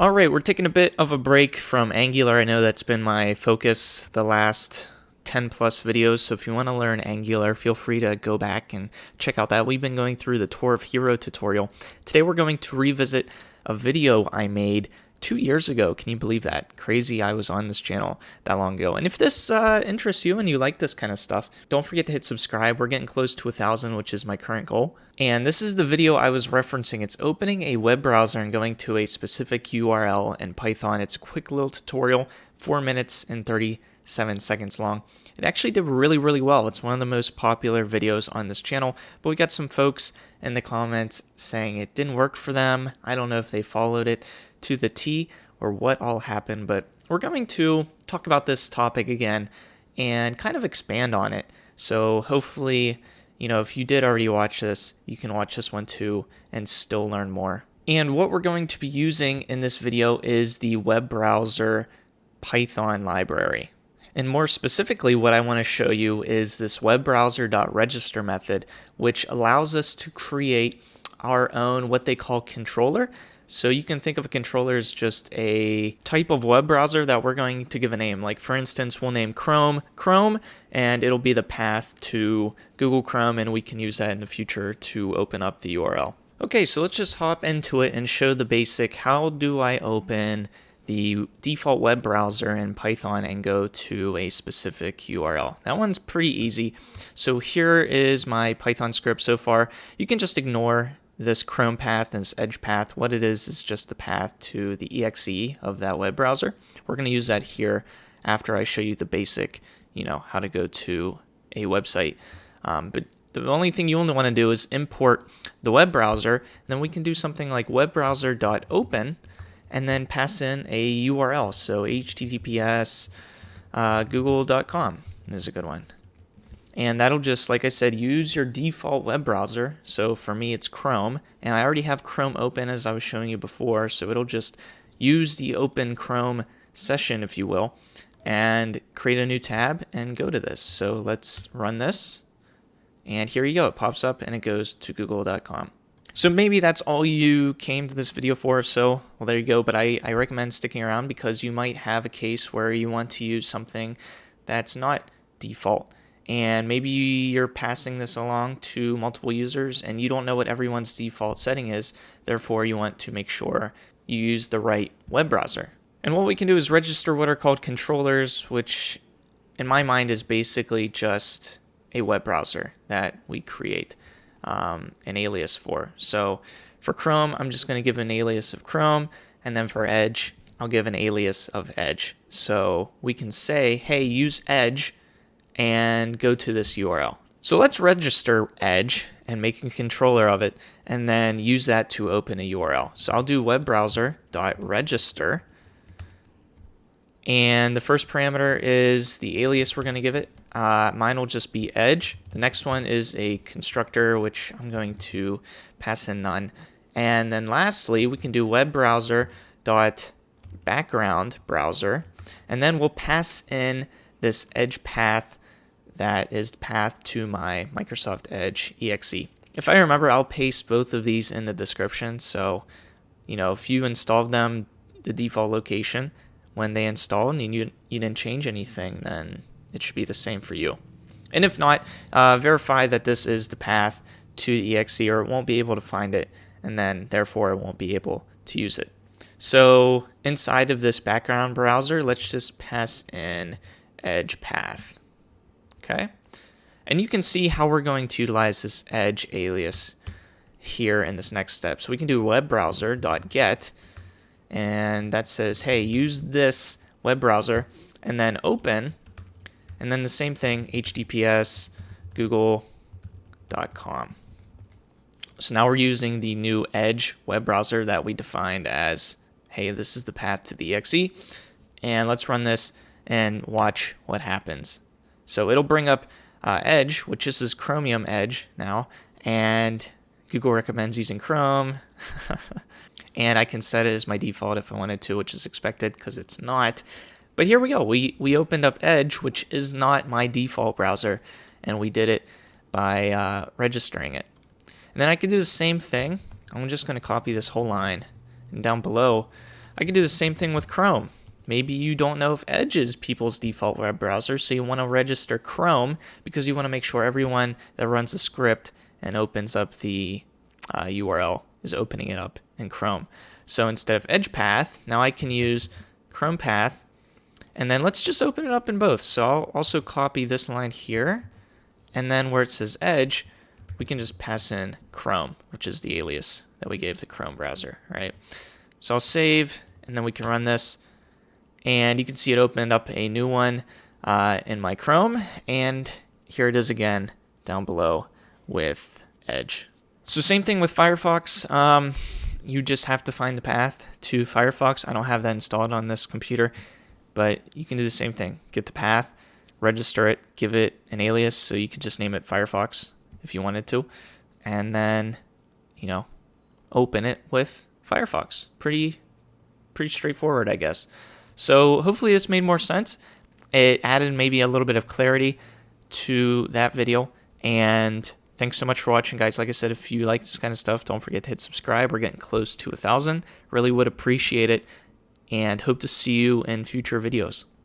Alright, we're taking a bit of a break from Angular. I know that's been my focus the last 10 plus videos, so if you want to learn Angular, feel free to go back and check out that. We've been going through the Tour of Hero tutorial. Today we're going to revisit a video I made 2 years ago. Can you believe that? Crazy, I was on this channel that long ago. And if this interests you and you like this kind of stuff, don't forget to hit subscribe. We're getting close to 1,000, which is my current goal. And this is the video I was referencing. It's opening a web browser and going to a specific URL in Python. It's a quick little tutorial, 4 minutes and 37 seconds long. It actually did really well. It's one of the most popular videos on this channel, but we got some folks in the comments saying it didn't work for them. I don't know if they followed it to the T or what all happened, but we're going to talk about this topic again and kind of expand on it. So hopefully, if you did already watch this, you can watch this one too and still learn more. And what we're going to be using in this video is the web browser Python library. And more specifically, what I want to show you is this webbrowser.register method, which allows us to create our own what they call controller. So you can think of a controller as just a type of web browser that we're going to give a name. Like for instance, we'll name Chrome, and it'll be the path to Google Chrome, and we can use that in the future to open up the URL. Okay, so let's just hop into it and show the basic. How do I open the default web browser in Python and go to a specific URL? That one's pretty easy. So here is my Python script so far. You can just ignore this Chrome path and this Edge path. What it is just the path to the exe of that web browser. We're going to use that here after I show you the basic, how to go to a website. But the only thing you only want to do is import the web browser, and then we can do something like webbrowser.open and then pass in a URL. So https google.com is a good one. And that'll just, like I said, use your default web browser. So for me, it's Chrome. And I already have Chrome open as I was showing you before. So it'll just use the open Chrome session, if you will, and create a new tab and go to this. So let's run this. And here you go. It pops up and it goes to google.com. So maybe that's all you came to this video for. So, well, there you go. But I recommend sticking around because you might have a case where you want to use something that's not default. And maybe you're passing this along to multiple users and you don't know what everyone's default setting is. Therefore, you want to make sure you use the right web browser. And what we can do is register what are called controllers, which in my mind is basically just a web browser that we create an alias for. So for Chrome, I'm just going to give an alias of Chrome. And then for Edge, I'll give an alias of Edge. So we can say, hey, use Edge and go to this URL. So let's register Edge and make a controller of it and then use that to open a URL. So I'll do webbrowser.register, and the first parameter is the alias we're going to give it. Mine will just be Edge. The next one is a constructor, which I'm going to pass in none. And then lastly, we can do webbrowser.background browser, and then we'll pass in this Edge path that is the path to my Microsoft Edge exe. If I remember, I'll paste both of these in the description. So, if you installed them, the default location, when they installed and you didn't change anything, then it should be the same for you. And if not, verify that this is the path to the exe or it won't be able to find it, and then therefore it won't be able to use it. So inside of this background browser, let's just pass in Edge path. Okay, and you can see how we're going to utilize this Edge alias here in this next step. So we can do webbrowser.get, and that says, hey, use this web browser, and then open, and then the same thing, https google.com. So now we're using the new Edge web browser that we defined as, hey, this is the path to the exe, and let's run this and watch what happens. So it'll bring up Edge, which is Chromium Edge now, and Google recommends using Chrome. And I can set it as my default if I wanted to, which is expected because it's not. But here we go. We opened up Edge, which is not my default browser, and we did it by registering it. And then I can do the same thing. I'm just going to copy this whole line. And down below, I can do the same thing with Chrome. Maybe you don't know if Edge is people's default web browser, so you want to register Chrome because you want to make sure everyone that runs the script and opens up the URL is opening it up in Chrome. So instead of Edge path, now I can use Chrome path, and then let's just open it up in both. So I'll also copy this line here, and then where it says Edge, we can just pass in Chrome, which is the alias that we gave the Chrome browser, right? So I'll save, and then we can run this. And you can see it opened up a new one in my Chrome, and here it is again down below with Edge. So same thing with Firefox. You just have to find the path to Firefox. I don't have that installed on this computer, but you can do the same thing. Get the path, register it, give it an alias, so you could just name it Firefox if you wanted to, and then, open it with Firefox. Pretty straightforward, I guess. So hopefully this made more sense. It added maybe a little bit of clarity to that video. And thanks so much for watching, guys. Like I said, if you like this kind of stuff, don't forget to hit subscribe. We're getting close to 1,000. Really would appreciate it. And hope to see you in future videos.